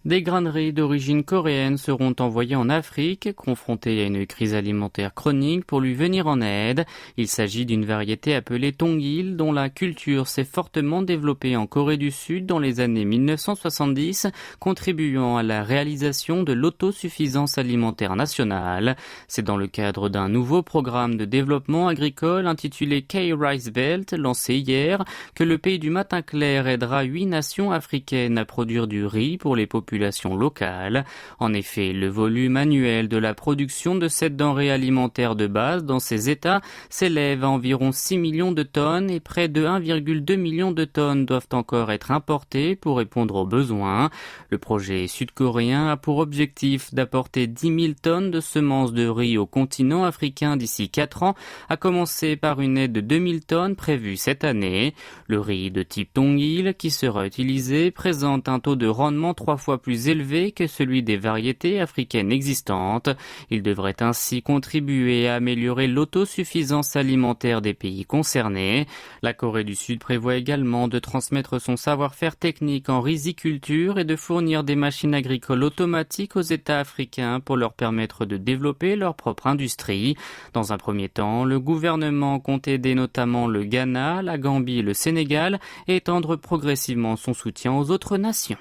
Des graineries d'origine coréenne seront envoyées en Afrique, confrontées à une crise alimentaire chronique, pour lui venir en aide. Il s'agit d'une variété appelée Tongil, dont la culture s'est fortement développée en Corée du Sud dans les années 1970, contribuant à la réalisation de l'autosuffisance alimentaire nationale. C'est dans le cadre d'un nouveau programme de développement agricole intitulé K-Rice Belt, lancé hier, que le pays du matin clair aidera 8 nations africaines à produire du riz pour les populations locales. En effet, le volume annuel de la production de cette denrée alimentaire de base dans ces États s'élève à environ 6 millions de tonnes et près de 1,2 million de tonnes doivent encore être importées pour répondre aux besoins. Le projet sud-coréen a pour objectif d'apporter 10 000 tonnes de semences de riz au continent africain d'ici 4 ans, à commencer par une aide de 2 000 tonnes prévue cette année. Le riz de type Tongil, qui sera utilisé, présente un taux de rendement 3 fois plus élevé que celui des variétés africaines existantes. Il devrait ainsi contribuer à améliorer l'autosuffisance alimentaire des pays concernés. La Corée du Sud prévoit également de transmettre son savoir-faire technique en riziculture et de fournir des machines agricoles automatiques aux États africains pour leur permettre de développer leur propre industrie. Dans un premier temps, le gouvernement compte aider notamment le Ghana, la Gambie et le Sénégal et étendre progressivement son soutien aux autres nations.